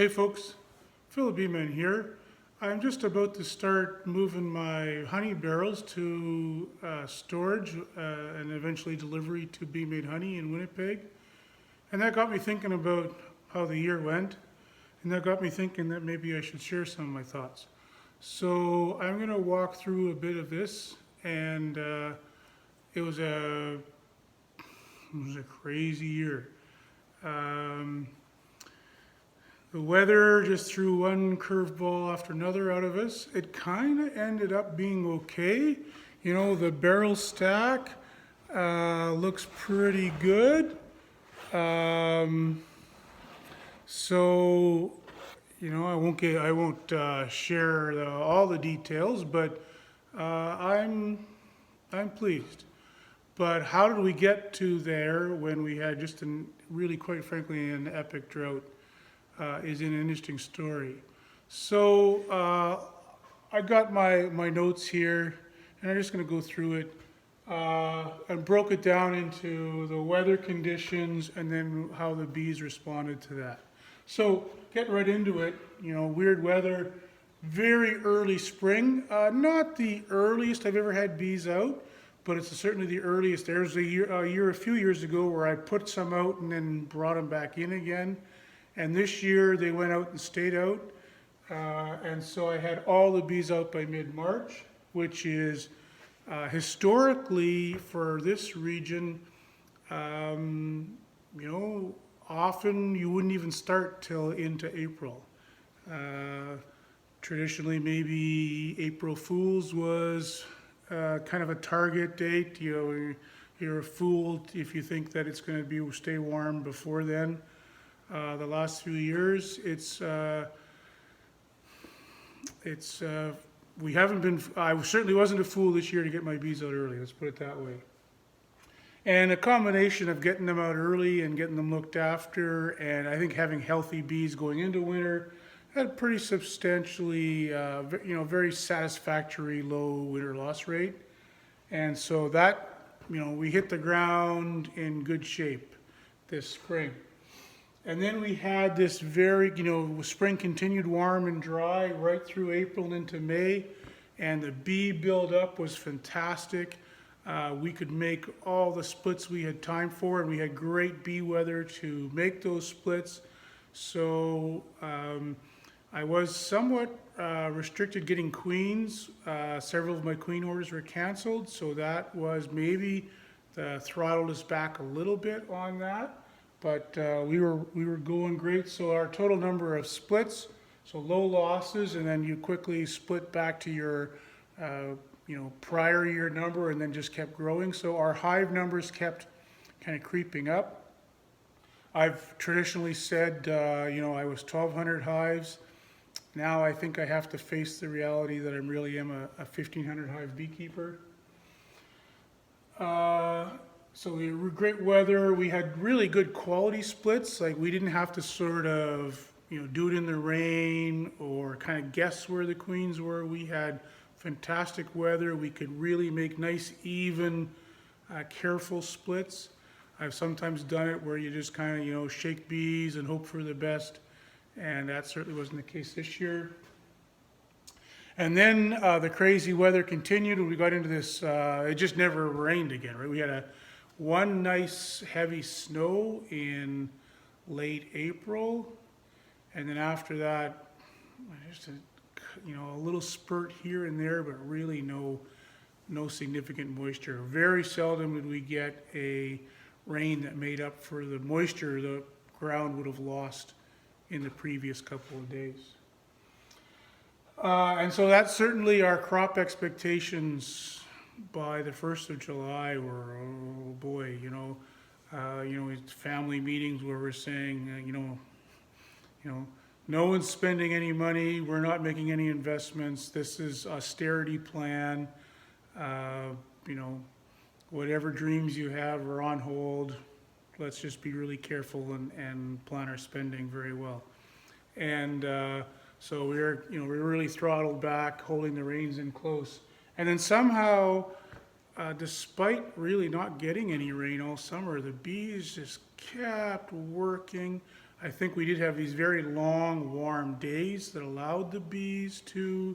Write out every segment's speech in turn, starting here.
Hey folks, Philip Beeman here. I'm just about to start moving my honey barrels to storage and eventually delivery to Bee Made Honey in Winnipeg. And that got me thinking about how the year went. And that got me thinking that maybe I should share some of my thoughts. So I'm going to walk through a bit of this. And it was a crazy year. Um, The weather just threw one curveball after another out of us. It kind of ended up being okay. You know, the barrel stack looks pretty good. Um, so, I won't share all the details, but I'm pleased. But how did we get to there when we had just really, quite frankly, an epic drought? Is an interesting story. So I got my notes here, and I'm just going to go through it and broke it down into the weather conditions and then how the bees responded to that. So get right into it. You know, weird weather, very early spring. Not the earliest I've ever had bees out, but it's certainly the earliest. There's a few years ago where I put some out and then brought them back in again. And this year they went out and stayed out. And so I had all the bees out by mid-March, which is historically for this region, often you wouldn't even start till into April. Traditionally, maybe April Fool's was kind of a target date. You know, you're a fool if you think that it's going to stay warm before then. The last few years, we haven't been, I certainly wasn't a fool this year to get my bees out early, let's put it that way. And a combination of getting them out early and getting them looked after, and I think having healthy bees going into winter, had a pretty substantially, very satisfactory low winter loss rate. And so that, we hit the ground in good shape this spring. And then we had this spring continued warm and dry right through April and into May, and the bee buildup was fantastic. We could make all the splits we had time for, and we had great bee weather to make those splits. So I was somewhat restricted getting queens. Several of my queen orders were canceled, so that was maybe throttled us back a little bit on that. But we were going great. So our total number of splits, so low losses, and then you quickly split back to your prior year number, and then just kept growing. So our hive numbers kept kind of creeping up. I've traditionally said I was 1,200 hives. Now I think I have to face the reality that I really am a 1,500 hive beekeeper. So we were great weather. We had really good quality splits. Like we didn't have to sort of, do it in the rain or kind of guess where the queens were. We had fantastic weather. We could really make nice, even, careful splits. I've sometimes done it where you just kind of, shake bees and hope for the best. And that certainly wasn't the case this year. And then the crazy weather continued and we got into this, it just never rained again, right? We had one nice heavy snow in late April, and then after that, just a little spurt here and there, but really no significant moisture. Very seldom did we get a rain that made up for the moisture the ground would have lost in the previous couple of days. And so that's certainly our crop expectations by the 1st of July were, oh boy, family meetings where we're saying, no one's spending any money, we're not making any investments, this is austerity plan, whatever dreams you have are on hold, let's just be really careful and plan our spending very well. And so we're really throttled back, holding the reins in close. And then somehow, despite really not getting any rain all summer, the bees just kept working. I think we did have these very long, warm days that allowed the bees to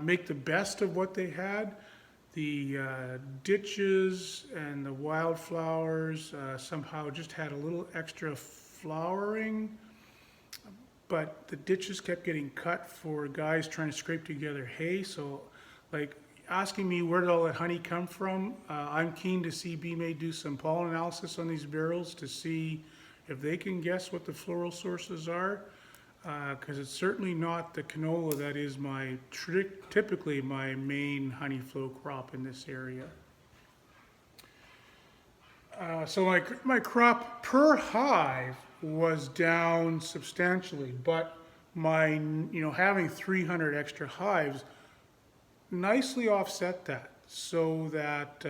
make the best of what they had. The ditches and the wildflowers somehow just had a little extra flowering, but the ditches kept getting cut for guys trying to scrape together hay. So, like, asking me where did all that honey come from, I'm keen to see Bee May do some pollen analysis on these barrels to see if they can guess what the floral sources are, because it's certainly not the canola that is typically my main honey flow crop in this area. So my crop per hive was down substantially, but my having 300 extra hives nicely offset that, so that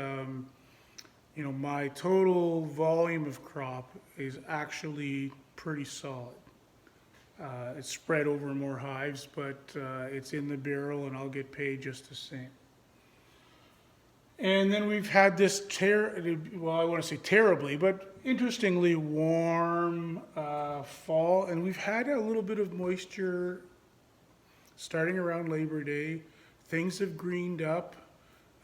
my total volume of crop is actually pretty solid. It's spread over more hives, but it's in the barrel and I'll get paid just the same. And then we've had this well, I want to say terribly, but interestingly warm fall, and we've had a little bit of moisture starting around Labor Day. Things have greened up.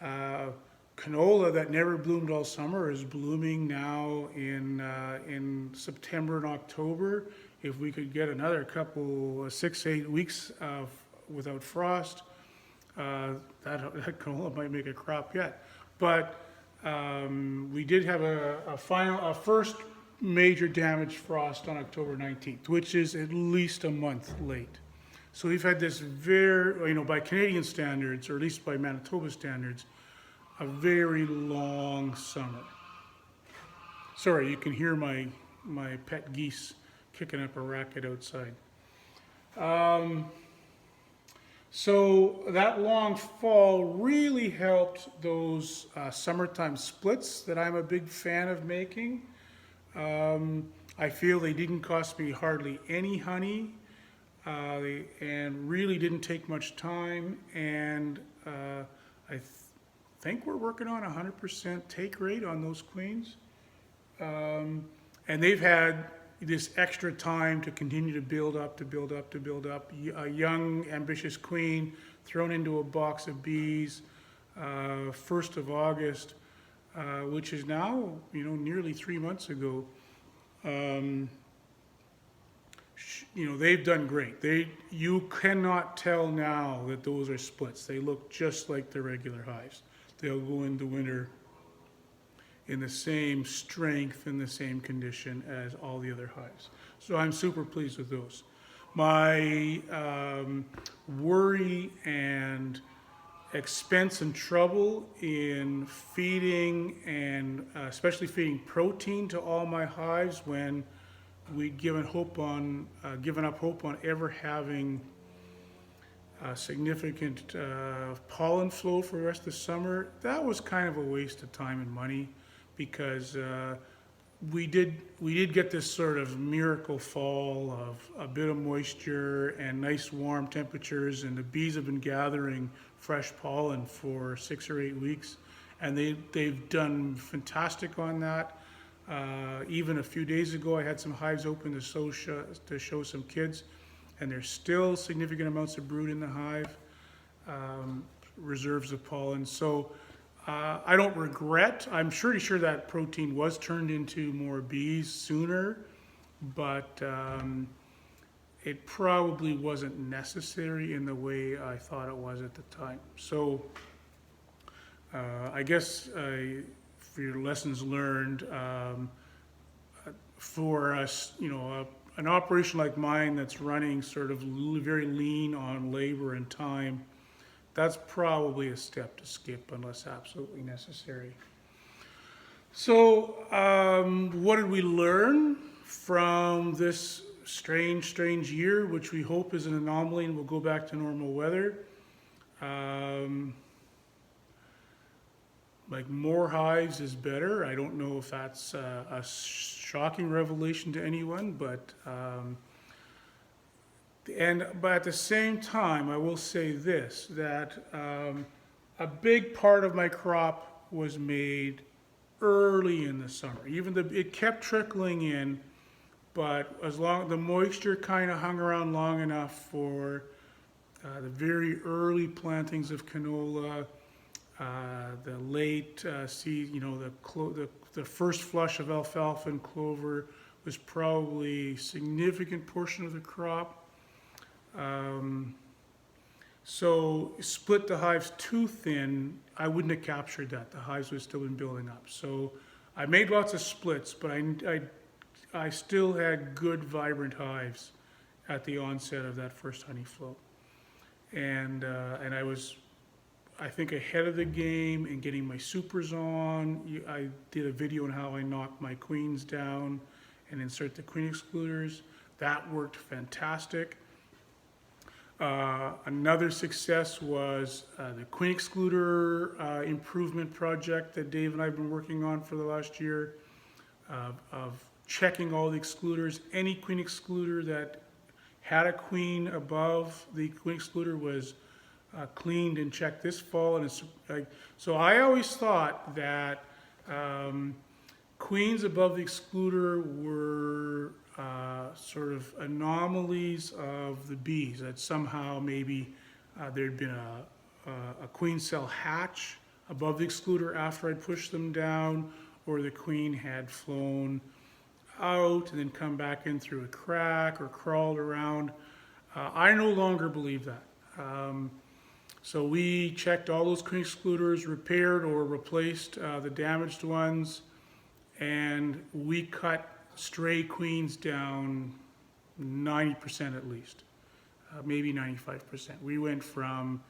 Canola that never bloomed all summer is blooming now in September and October. If we could get another couple, 6-8 weeks without frost, that canola might make a crop yet. But we did have a first major damage frost on October 19th, which is at least a month late. So we've had this by Canadian standards, or at least by Manitoba standards, a very long summer. Sorry, you can hear my pet geese kicking up a racket outside. So that long fall really helped those summertime splits that I'm a big fan of making. I feel they didn't cost me hardly any honey. And really didn't take much time, and I think we're working on 100% take rate on those queens. And they've had this extra time to continue to build up. A young, ambitious queen thrown into a box of bees 1st of August, which is now, nearly 3 months ago. They've done great. You cannot tell now that those are splits. They look just like the regular hives. They'll go into winter in the same strength and the same condition as all the other hives. So I'm super pleased with those. My worry and expense and trouble in feeding, and especially feeding protein to all my hives when we'd given up hope on ever having significant pollen flow for the rest of the summer. That was kind of a waste of time and money, because we did get this sort of miracle fall of a bit of moisture and nice warm temperatures, and the bees have been gathering fresh pollen for 6 or 8 weeks, and they've done fantastic on that. Even a few days ago, I had some hives open to show some kids, and there's still significant amounts of brood in the hive, reserves of pollen. So I don't regret. I'm pretty sure that protein was turned into more bees sooner, but it probably wasn't necessary in the way I thought it was at the time. So I guess for your lessons learned, for us, an operation like mine that's running sort of very lean on labor and time, that's probably a step to skip unless absolutely necessary. So what did we learn from this strange year, which we hope is an anomaly and will go back to normal weather? Like, more hives is better. I don't know if that's a shocking revelation to anyone, but at the same time, I will say this, that a big part of my crop was made early in the summer. It kept trickling in, but as long the moisture kind of hung around long enough for the very early plantings of canola, the late seed, the first flush of alfalfa and clover was probably a significant portion of the crop. So split the hives too thin, I wouldn't have captured that. The hives would have still been building up. So I made lots of splits, but I still had good, vibrant hives at the onset of that first honey flow. And I was, I think, ahead of the game in getting my supers on. I did a video on how I knock my queens down and insert the queen excluders. That worked fantastic. Another success was the queen excluder improvement project that Dave and I have been working on for the last year, of checking all the excluders. Any queen excluder that had a queen above the queen excluder was cleaned and checked this fall. And so I always thought that queens above the excluder were sort of anomalies of the bees, that somehow maybe there'd been a queen cell hatch above the excluder after I'd pushed them down, or the queen had flown out and then come back in through a crack or crawled around. I no longer believe that. So we checked all those queen excluders, repaired or replaced the damaged ones, and we cut stray queens down 90% at least, maybe 95%. We went from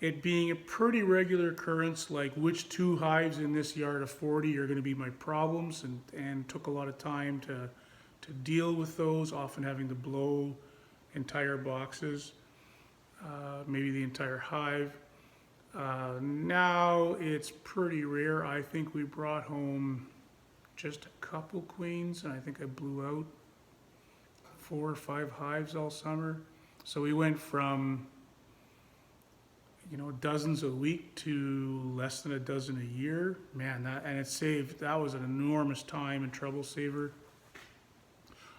it being a pretty regular occurrence, like which 2 hives in this yard of 40 are going to be my problems, and took a lot of time to deal with those, often having to blow entire boxes, maybe the entire hive. Now it's pretty rare. I think we brought home just a couple queens, and I think I blew out 4 or 5 hives all summer. So we went from dozens a week to less than a dozen a year. Man, that was an enormous time and trouble saver.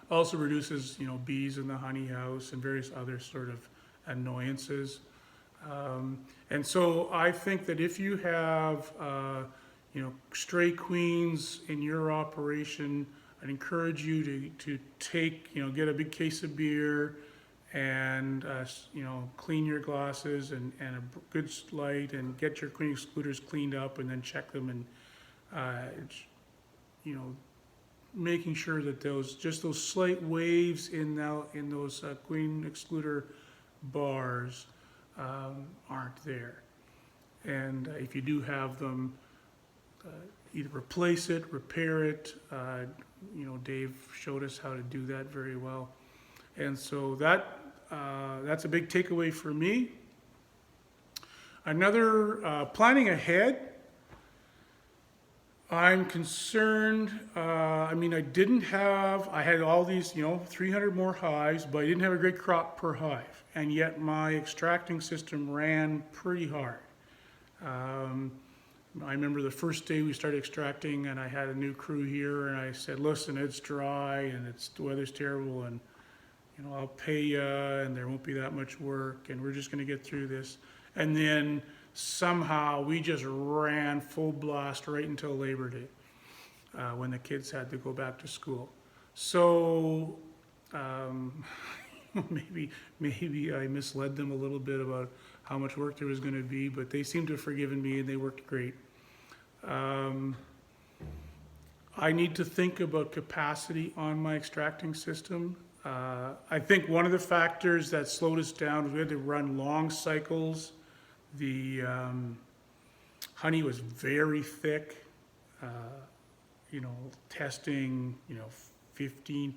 Also reduces bees in the honey house and various other sort of annoyances. And so I think that if you have stray queens in your operation, I'd encourage you to take, get a big case of beer and, clean your glasses and a good light, and get your queen excluders cleaned up, and then check them, and, making sure that those slight waves in those queen excluder bars aren't there. And if you do have them, either replace it, repair it. Dave showed us how to do that very well. And so that's a big takeaway for me. Another, planning ahead, I'm concerned. I had all these, 300 more hives, but I didn't have a great crop per hive. And yet my extracting system ran pretty hard. I remember the first day we started extracting, and I had a new crew here, and I said, listen, it's dry and the weather's terrible, and I'll pay you, and there won't be that much work, and we're just going to get through this. And then somehow we just ran full blast right until Labor Day, when the kids had to go back to school. So maybe I misled them a little bit about how much work there was going to be, but they seemed to have forgiven me, and they worked great. I need to think about capacity on my extracting system. I think one of the factors that slowed us down was we had to run long cycles. The honey was very thick, testing, 15%,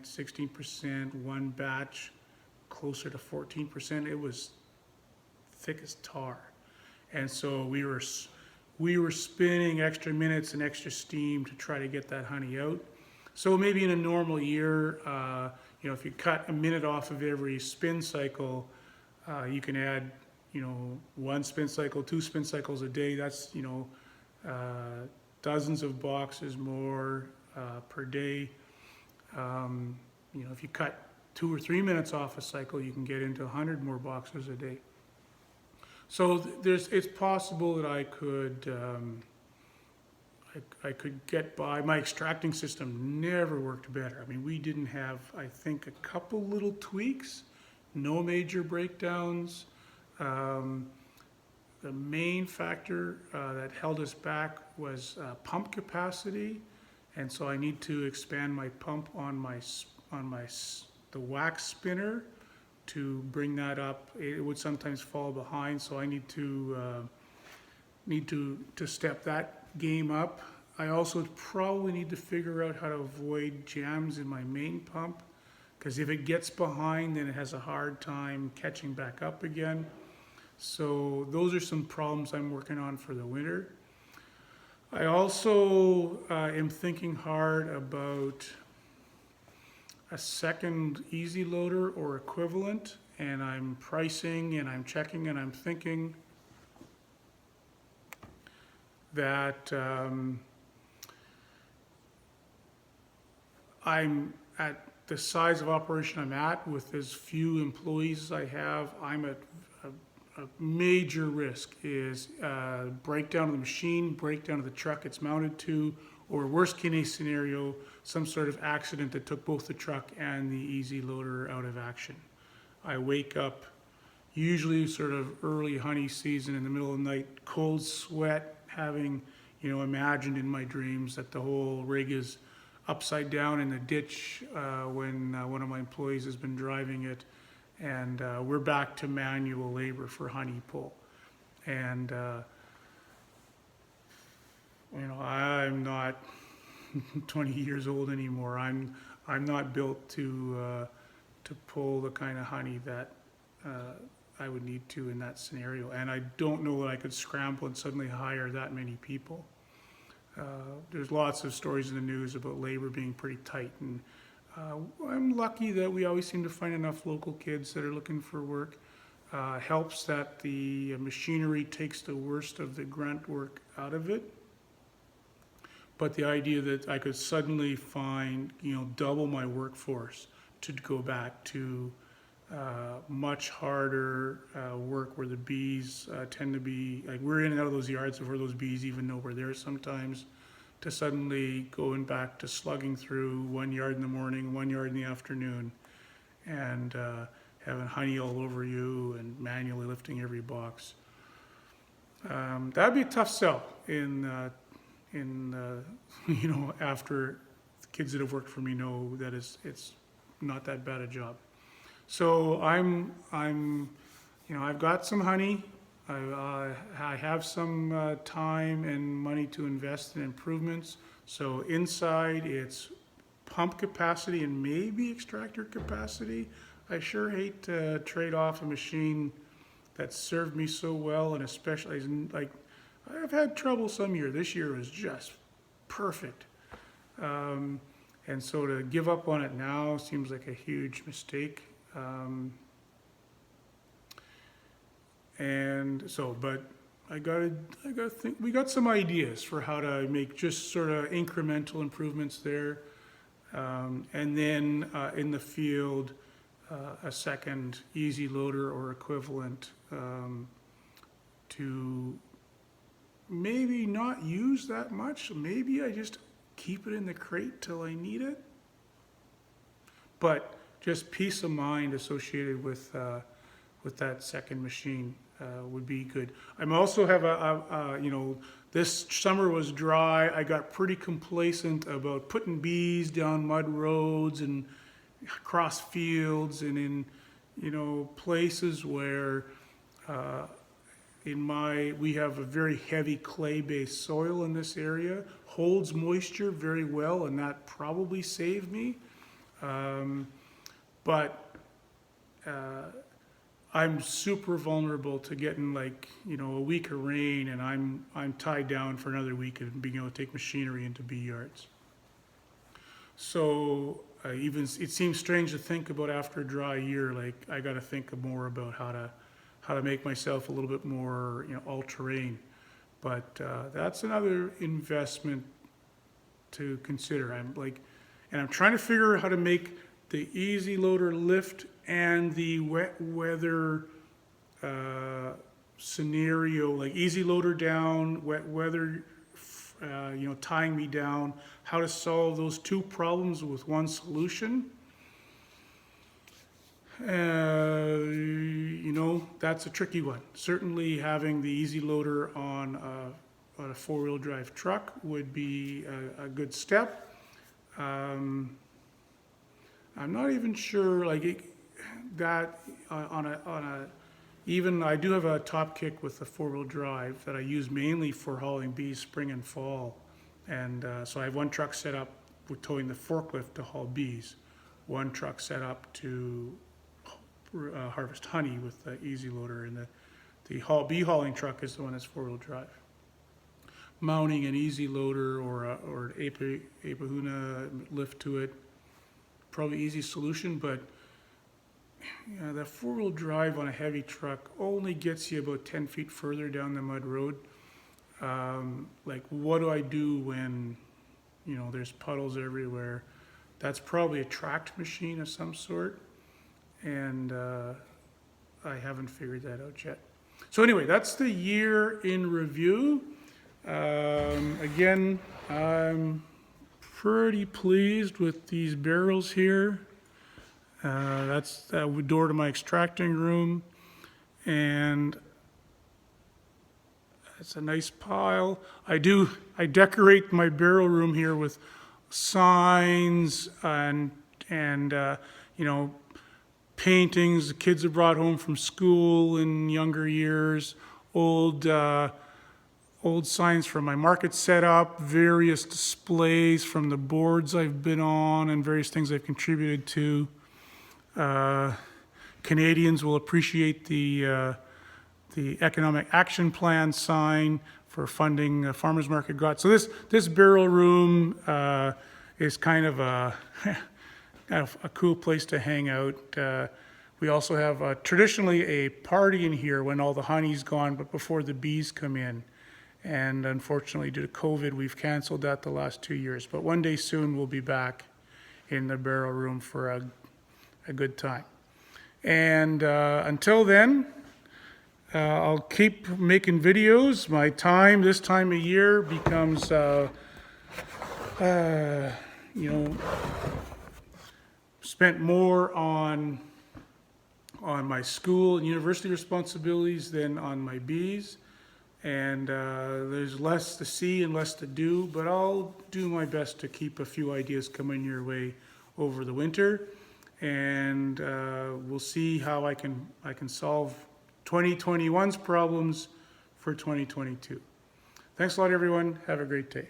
16%, one batch closer to 14%. It was thick as tar. And so we were spinning extra minutes and extra steam to try to get that honey out. So maybe in a normal year, if you cut a minute off of every spin cycle, you can add, 1 spin cycle, 2 spin cycles a day. That's, dozens of boxes more per day. If you cut 2 or 3 minutes off a cycle, you can get into 100 more boxes a day. So it's possible that I could get by. My extracting system never worked better. I mean, we didn't have, I think, a couple little tweaks, no major breakdowns. The main factor that held us back was pump capacity, and so I need to expand my pump on the wax spinner to bring that up. It would sometimes fall behind, so I need to step that game up. I also probably need to figure out how to avoid jams in my main pump, because if it gets behind, then it has a hard time catching back up again. So those are some problems I'm working on for the winter. I also am thinking hard about a second easy loader or equivalent, and I'm pricing and I'm checking and I'm thinking that I'm at the size of operation I'm at with as few employees as I have. I'm at a major risk is breakdown of the machine, breakdown of the truck it's mounted to, or worst case scenario, some sort of accident that took both the truck and the easy loader out of action. I wake up usually sort of early honey season in the middle of the night, cold sweat, having imagined in my dreams that the whole rig is upside down in the ditch when one of my employees has been driving it, and we're back to manual labor for honey pull. And I'm not 20 years old anymore. I'm not built to pull the kind of honey that I would need to in that scenario. And I don't know that I could scramble and suddenly hire that many people. There's lots of stories in the news about labor being pretty tight, and I'm lucky that we always seem to find enough local kids that are looking for work. Helps that the machinery takes the worst of the grunt work out of it. But the idea that I could suddenly find, double my workforce to go back to much harder work where the bees tend to be, like we're in and out of those yards before those bees even know we're there sometimes, to suddenly going back to slugging through 1 yard in the morning, 1 yard in the afternoon, and having honey all over you and manually lifting every box. That'd be a tough sell after the kids that have worked for me know that it's not that bad a job. So I've got some honey. I have some time and money to invest in improvements. So inside it's pump capacity and maybe extractor capacity. I sure hate to trade off a machine that served me so well, and especially like I've had trouble some year. This year was just perfect. And so to give up on it now seems like a huge mistake. But I gotta think. We got some ideas for how to make just sort of incremental improvements there, and then in the field, a second easy loader or equivalent to maybe not use that much. Maybe I just keep it in the crate till I need it. But just peace of mind associated with that second machine would be good. I'm also have this summer was dry. I got pretty complacent about putting bees down mud roads and across fields and in places where we have a very heavy clay-based soil in this area, holds moisture very well, and that probably saved me. But I'm super vulnerable to getting a week of rain, and I'm tied down for another week and being able to take machinery into bee yards. So it seems strange to think about after a dry year. Like I got to think more about how to make myself a little bit more all-terrain. But that's another investment to consider. And I'm trying to figure out how to make the easy loader lift and the wet weather scenario, like easy loader down, wet weather, tying me down, how to solve those two problems with one solution. That's a tricky one. Certainly having the easy loader on a four-wheel drive truck would be a good step. I'm not even sure, that even I do have a top kick with a four-wheel drive that I use mainly for hauling bees spring and fall. And so I have one truck set up with towing the forklift to haul bees, one truck set up to harvest honey with the easy loader, and the bee hauling truck is the one that's four-wheel drive. Mounting an easy loader or an Apahuna lift to it, probably easy solution, but that four-wheel drive on a heavy truck only gets you about 10 feet further down the mud road. What do I do when there's puddles everywhere? That's probably a tracked machine of some sort, and I haven't figured that out yet. So anyway, that's the year in review. Again, I'm pretty pleased with these barrels here. That's the door to my extracting room, and it's a nice pile. I decorate my barrel room here with signs and paintings the kids have brought home from school in younger years, old signs from my market setup, various displays from the boards I've been on and various things I've contributed to. Canadians will appreciate the Economic Action Plan sign for funding farmers market got. So this barrel room is kind of a cool place to hang out. We also have traditionally a party in here when all the honey's gone, but before the bees come in. And unfortunately, due to COVID, we've canceled that the last 2 years. But one day soon, we'll be back in the barrel room for a good time. And until then, I'll keep making videos. My time this time of year becomes, spent more on my school and university responsibilities than on my bees. And there's less to see and less to do, but I'll do my best to keep a few ideas coming your way over the winter. And we'll see how I can solve 2021's problems for 2022. Thanks a lot, everyone. Have a great day.